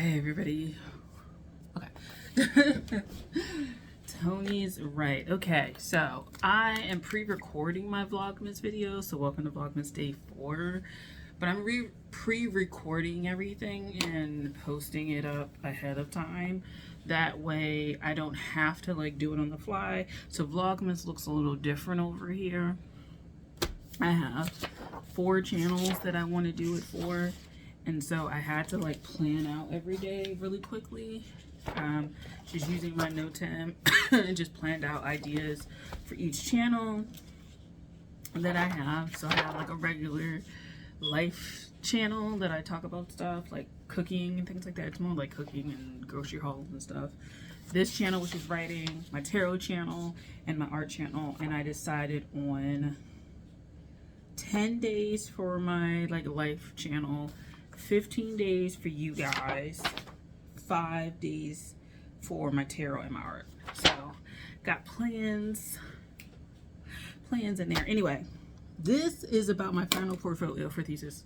Hey everybody. Okay. Tony's right. Okay, so I am pre-recording my Vlogmas video, so welcome to Vlogmas Day 4. But I'm pre-recording everything and posting it up ahead of time. That way I don't have to do it on the fly. So Vlogmas looks a little different over here. I have 4 channels that I want to do it for. And so I had to plan out every day really quickly. Just using my Notem and just planned out ideas for each channel that I have. So I have a regular life channel that I talk about stuff like cooking and things like that. It's more like cooking and grocery hauls and stuff. This channel, which is writing, my tarot channel, and my art channel. And I decided on 10 days for my life channel, 15 days for you guys, 5 days for my tarot and my art. So got plans in there. Anyway, this is about my final portfolio for thesis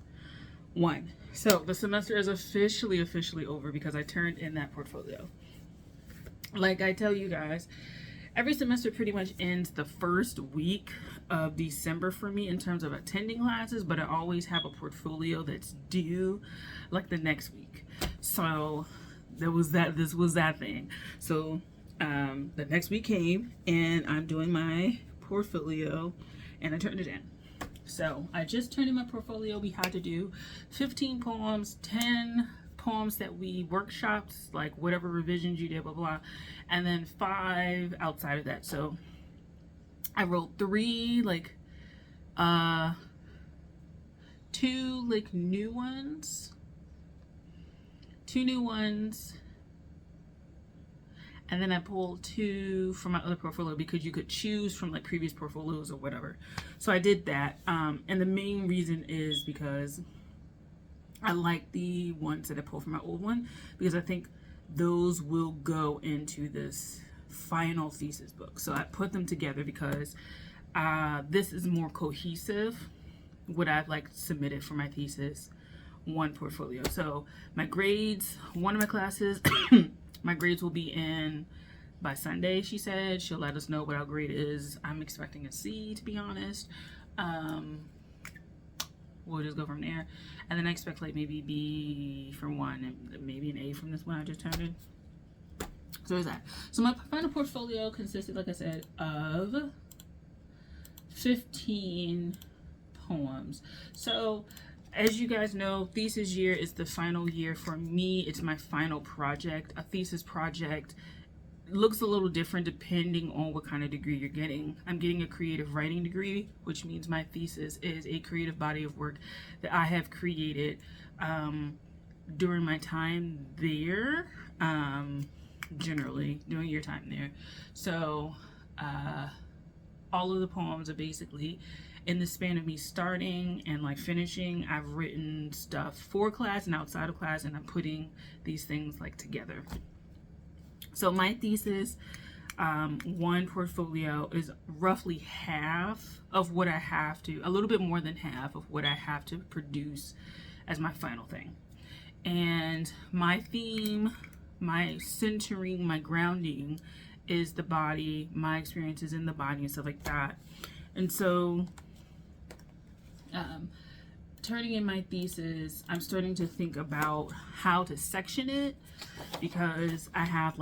1. So the semester is officially over because I turned in that portfolio. Like I tell you guys, every semester pretty much ends the first week of December for me in terms of attending classes, but I always have a portfolio that's due the next week. So this was that thing. So the next week came and I'm doing my portfolio and I turned it in. So I just turned in my portfolio. We had to do 15 poems, 10 poems that we workshopped, whatever revisions you did, blah blah, and then 5 outside of that. So I wrote 3 2 new ones, 2 new ones, and then I pulled 2 from my other portfolio because you could choose from previous portfolios or whatever. So I did that, and the main reason is because I like the ones that I pulled from my old one because I think those will go into this final thesis book. So I put them together because this is more cohesive, what I've submitted for my thesis 1 portfolio. So my grades, one of my classes, my grades will be in by Sunday, she said. She'll let us know what our grade is. I'm expecting a C, to be honest. We'll just go from there. And then I expect maybe B from 1 and maybe an A from this one I just turned in. So there's that. So my final portfolio consisted, like I said, of 15 poems. So as you guys know, thesis year is the final year for me. It's my final project. A thesis project looks a little different depending on what kind of degree you're getting. I'm getting a creative writing degree, which means my thesis is a creative body of work that I have created during my time there, generally during your time there. So all of the poems are basically in the span of me starting and finishing. I've written stuff for class and outside of class, and I'm putting these things together. So my thesis 1 portfolio is roughly half of what I have to, a little bit more than half of what I have to produce as my final thing. And my theme, my centering, my grounding is the body, my experiences in the body and stuff like that. And so turning in my thesis, I'm starting to think about how to section it because I have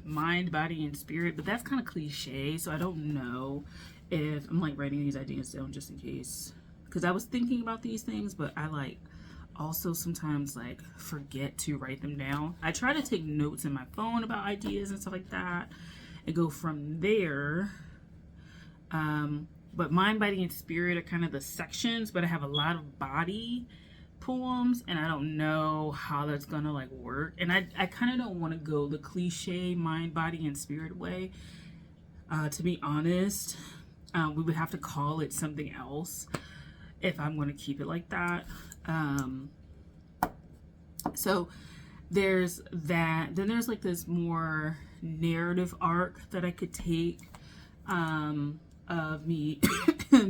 mind, body, and spirit, but that's kind of cliche, so I don't know if I'm writing these ideas down just in case, because I was thinking about these things, but I also sometimes forget to write them down. I try to take notes in my phone about ideas and stuff like that and go from there. But mind, body, and spirit are kind of the sections, but I have a lot of body poems and I don't know how that's gonna work, and I kind of don't want to go the cliche mind, body, and spirit way. To be honest, we would have to call it something else if I'm going to keep it like that. So there's that. Then there's this more narrative arc that I could take of me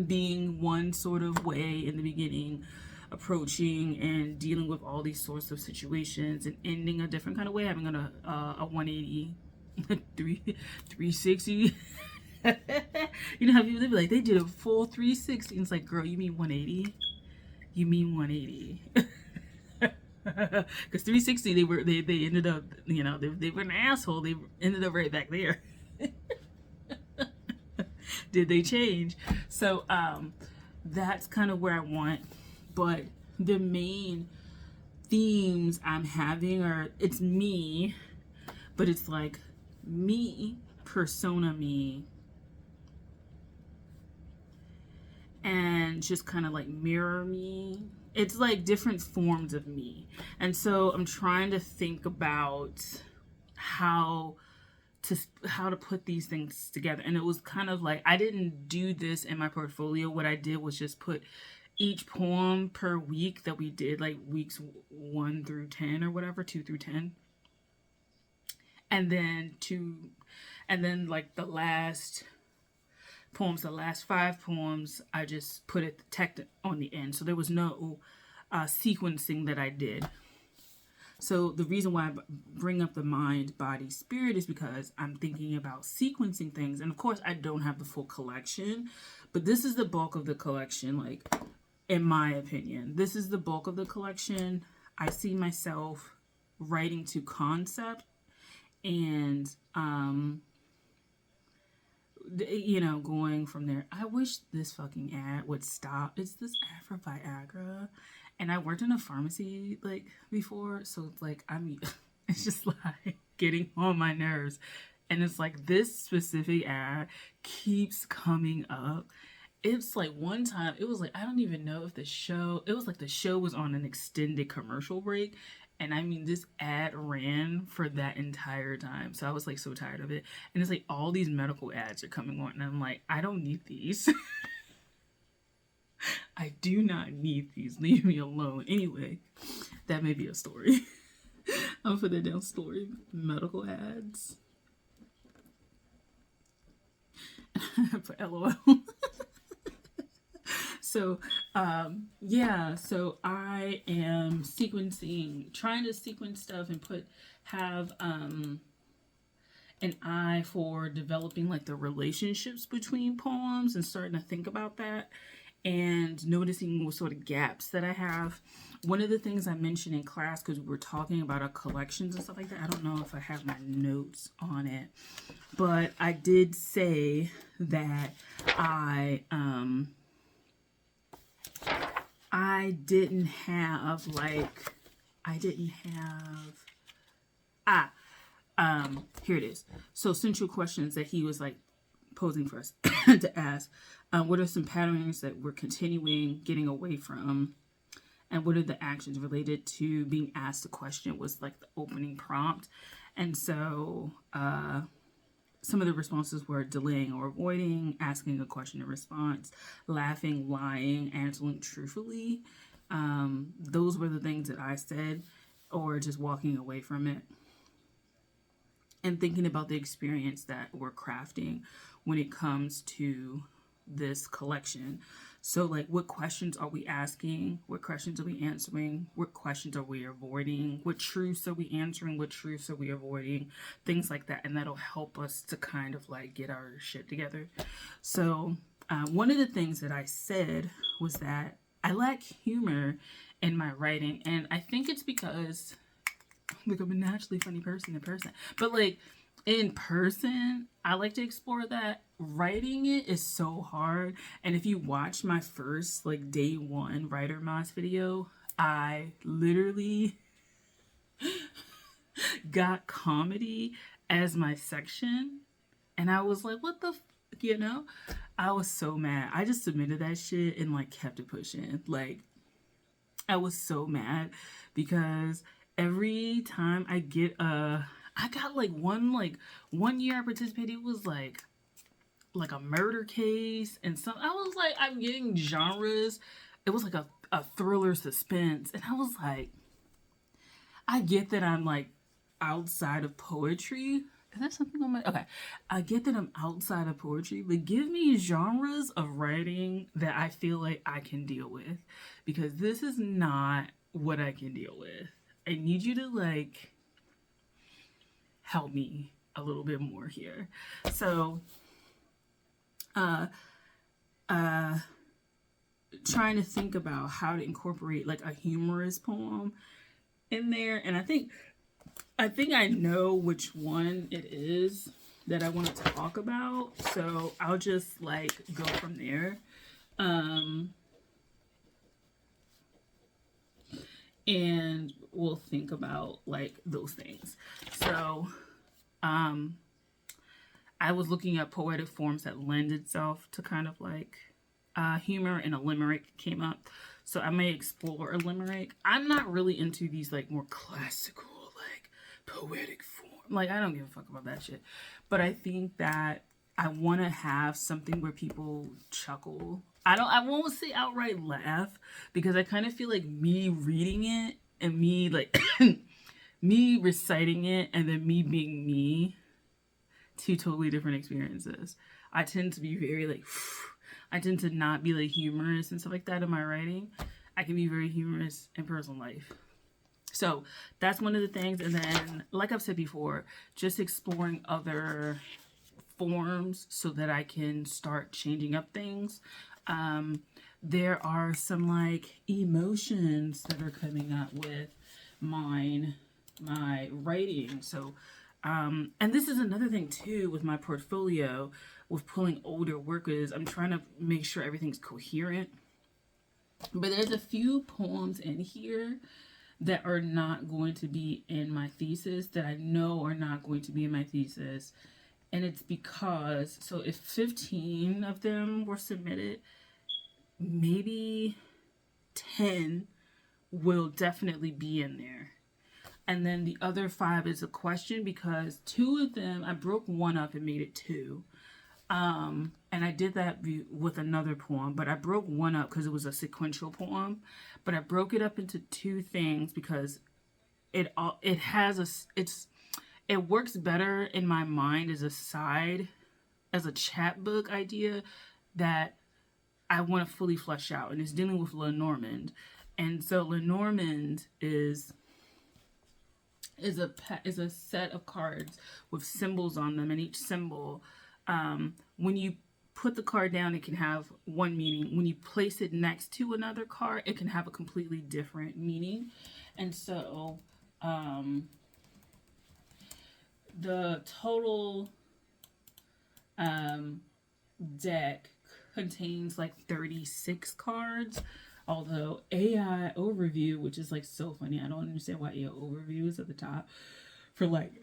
being one sort of way in the beginning, approaching and dealing with all these sorts of situations and ending a different kind of way, having a 180, 360. You know how people, they be like, they did a full 360. And it's like, girl, you mean 180? You mean 180? Because 360, they ended up, you know, they were an asshole. They ended up right back there. Did they change? So that's kind of where I want. But the main themes I'm having are, it's me, but it's like me, persona me, and just kind of like mirror me. It's like different forms of me. And so I'm trying to think about how to put these things together. And it was kind of like, I didn't do this in my portfolio. What I did was just put each poem per week that we did, like weeks 1 through 10 or whatever, 2 through 10. And then like the last poems, the last 5 poems, I just put it text on the end. So there was no sequencing that I did. So the reason why I bring up the mind, body, spirit is because I'm thinking about sequencing things. And of course, I don't have the full collection, but this is the bulk of the collection, like, in my opinion. This is the bulk of the collection. I see myself writing to concept and, you know, going from there. I wish this fucking ad would stop. It's this ad for Viagra. And I worked in a pharmacy like before, so it's like it's just like getting on my nerves. And it's like this specific ad keeps coming up. It's like one time, it was like, I don't even know if the show was on an extended commercial break. And I mean, this ad ran for that entire time. So I was like so tired of it. And it's like all these medical ads are coming on. And I'm like, I don't need these. I do not need these. Leave me alone. Anyway, that may be a story. I'll put that down, story. Medical ads. For LOL. So, yeah, so I am trying to sequence stuff and have an eye for developing like the relationships between poems and starting to think about that and noticing what sort of gaps that I have. One of the things I mentioned in class, because we were talking about our collections and stuff like that, I don't know if I have my notes on it, but I did say that I didn't have here it is. So central questions that he was like posing for us to ask. What are some patterns that we're continuing getting away from? And what are the actions related to being asked a question was like the opening prompt. And so some of the responses were delaying or avoiding, asking a question in response, laughing, lying, answering truthfully. Those were the things that I said, or just walking away from it. And thinking about the experience that we're crafting when it comes to this collection. So like, what questions are we asking? What questions are we answering? What questions are we avoiding? What truths are we answering? What truths are we avoiding? Things like that. And that'll help us to kind of like get our shit together. So one of the things that I said was that I lack humor in my writing. And I think it's because like I'm a naturally funny person in person. But like in person, I like to explore that. Writing it is so hard. And if you watch my first like day 1 writer moss video, I literally got comedy as my section. And I was like, what the you know? I was so mad. I just submitted that shit and like kept it pushing. Like I was so mad because every time I get I got like one year I participated, it was like a murder case and some, I was like, I'm getting genres. It was like a thriller suspense. And I was like, I get that I'm like outside of poetry, Is that something on my... Okay. I get that I'm outside of poetry, but give me genres of writing that I feel like I can deal with. Because this is not what I can deal with. I need you to, like, help me a little bit more here. So, trying to think about how to incorporate, like, a humorous poem in there. And I think I know which one it is that I want to talk about. So I'll just like go from there. And we'll think about like those things. So I was looking at poetic forms that lend itself to kind of like humor, and a limerick came up. So I may explore a limerick. I'm not really into these like more classical like poetic form. Like I don't give a fuck about that shit. But I think that I want to have something where people chuckle. I won't say outright laugh, because I kind of feel like me reading it and me like me reciting it and then me being me, two totally different experiences. I tend to be very like I tend to not be like humorous and stuff like that in my writing. I can be very humorous in personal life. So that's one of the things. And then, like I've said before, just exploring other forms so that I can start changing up things. There are some like emotions that are coming up with my writing. So, and this is another thing too with my portfolio, with pulling older workers. I'm trying to make sure everything's coherent. But there's a few poems in here that are not going to be in my thesis, that I know are not going to be in my thesis. And it's because, so if 15 of them were submitted, maybe 10 will definitely be in there. And then the other 5 is a question, because 2 of them, I broke one up and made it 2. And I did that with another poem, but I broke one up because it was a sequential poem. But I broke it up into 2 things because it works better in my mind as a side, as a chapbook idea that I want to fully flesh out, and it's dealing with Lenormand. And so Lenormand is a set of cards with symbols on them, and each symbol, when you put the card down, it can have one meaning. When you place it next to another card, it can have a completely different meaning. And so the total deck contains like 36 cards. Although AI Overview, which is like so funny, I don't understand why AI Overview is at the top for like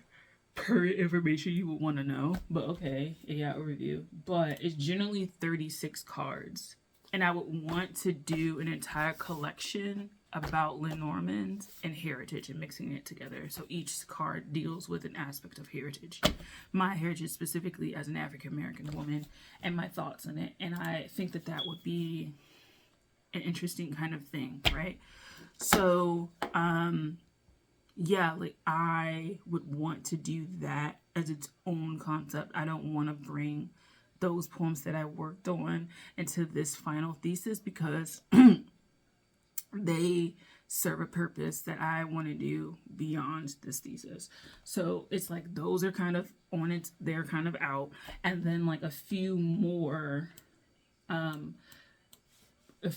current information you would want to know. But okay, AI Overview. But it's generally 36 cards. And I would want to do an entire collection about Lenormand and heritage and mixing it together. So each card deals with an aspect of heritage. My heritage specifically as an African American woman and my thoughts on it. And I think that that would be an interesting kind of thing, right? So, yeah, like I would want to do that as its own concept. I don't want to bring those poems that I worked on into this final thesis, because they serve a purpose that I want to do beyond this thesis. So it's like those are kind of on it, they're kind of out. And then like a few more, 1 or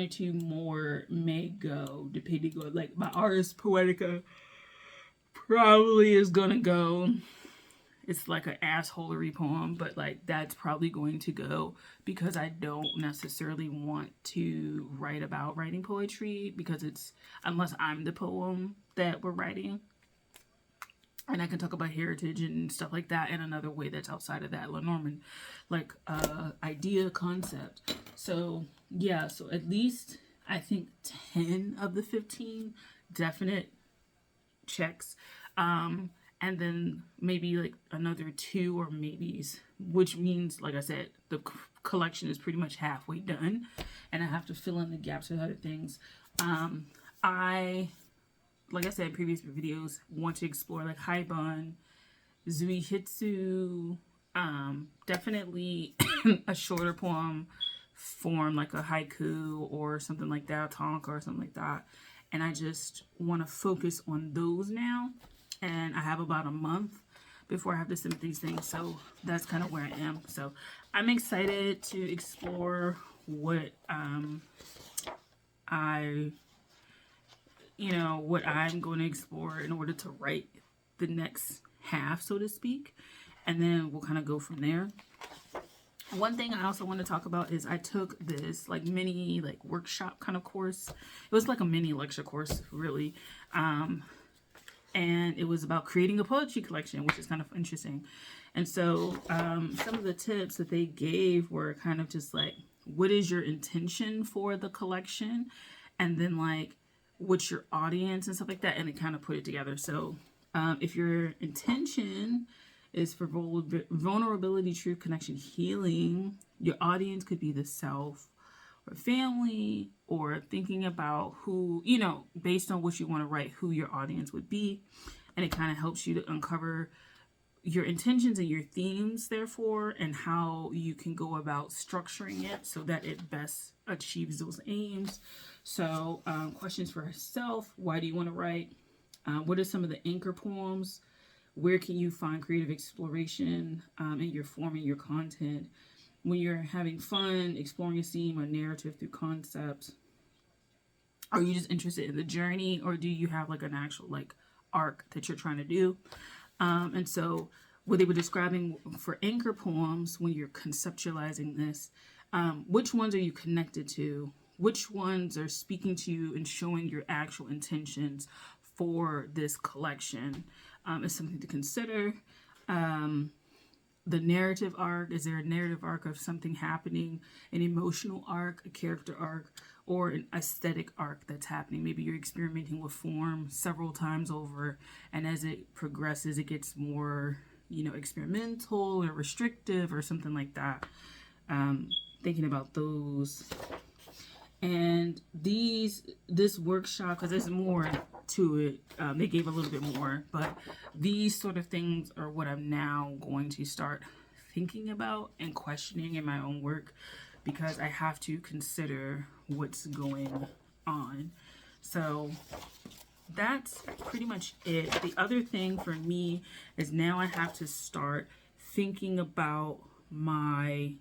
2 more may go, depending on like my Ars Poetica probably is gonna go. It's like an assholery poem, but like that's probably going to go, because I don't necessarily want to write about writing poetry, because it's, unless I'm the poem that we're writing. And I can talk about heritage and stuff like that in another way that's outside of that Lenormand, like idea, concept. So yeah, so at least I think 10 of the 15 definite checks. And then maybe like another 2 or maybes, which means, like I said, the collection is pretty much halfway done, and I have to fill in the gaps with other things. I, like I said in previous videos, want to explore like Haibun, Zuihitsu, definitely a shorter poem form like a haiku or something like that, tanka or something like that. And I just want to focus on those now. And I have about a month before I have to submit these things. So that's kind of where I am. So I'm excited to explore what what I'm going to explore in order to write the next half, so to speak. And then we'll kind of go from there. One thing I also want to talk about is I took this like mini like workshop kind of course. It was like a mini lecture course, really. And it was about creating a poetry collection, which is kind of interesting. And so some of the tips that they gave were kind of just like, what is your intention for the collection? And then like, what's your audience and stuff like that? And it kind of put it together. So if your intention is for vulnerability, truth, connection, healing, your audience could be the self or family, or thinking about who, based on what you want to write, who your audience would be. And it kind of helps you to uncover your intentions and your themes, therefore, and how you can go about structuring it so that it best achieves those aims. So questions for herself: why do you want to write? What are some of the anchor poems? Where can you find creative exploration in your forming your content? When you're having fun exploring a theme or narrative through concepts, are you just interested in the journey, or do you have like an actual like arc that you're trying to do? And so what they were describing for anchor poems, when you're conceptualizing this, which ones are you connected to? Which ones are speaking to you and showing your actual intentions for this collection? Is something to consider. The narrative arc, is there a narrative arc of something happening, an emotional arc, a character arc, or an aesthetic arc that's happening? Maybe you're experimenting with form several times over, and as it progresses, it gets more, experimental or restrictive or something like that. Thinking about those. And this workshop, because there's more to it, they gave a little bit more, but these sort of things are what I'm now going to start thinking about and questioning in my own work, because I have to consider what's going on. So that's pretty much it. The other thing for me is now I have to start thinking about my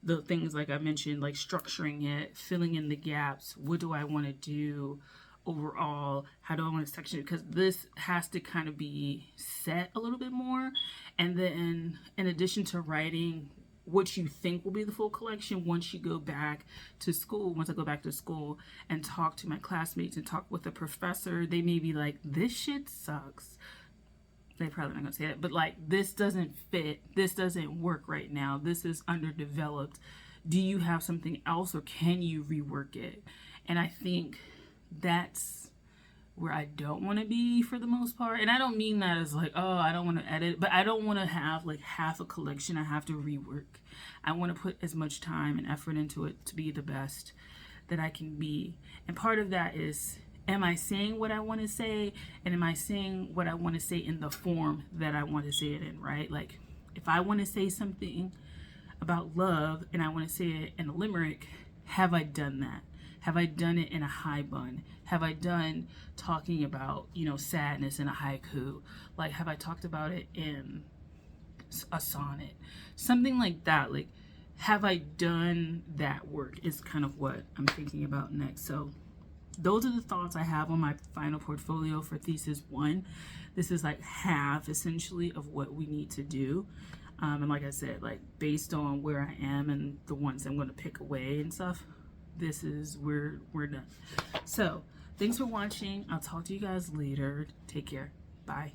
the things like I mentioned, like structuring it, filling in the gaps. What do I want to do overall? How do I want to section it? Because this has to kind of be set a little bit more. And then in addition to writing what you think will be the full collection, once you go back to school, once I go back to school and talk to my classmates and talk with the professor, they may be like, this shit sucks. They're probably not gonna say it, but like, this doesn't fit, this doesn't work right now, this is underdeveloped. Do you have something else, or can you rework it? And I think that's where I don't want to be for the most part. And I don't mean that as like, oh, I don't want to edit, but I don't want to have like half a collection I have to rework. I want to put as much time and effort into it to be the best that I can be. And part of that is, am I saying what I want to say? And am I saying what I want to say in the form that I want to say it in, right? Like, if I want to say something about love and I want to say it in a limerick, have I done that? Have I done it in a high bun? Have I done talking about, sadness in a haiku? Like, have I talked about it in a sonnet? Something like that. Like, have I done that work is kind of what I'm thinking about next. So those are the thoughts I have on my final portfolio for thesis 1. This is like half essentially of what we need to do. And like I said, like based on where I am and the ones I'm going to pick away and stuff, this is where we're done. So thanks for watching. I'll talk to you guys later. Take care. Bye.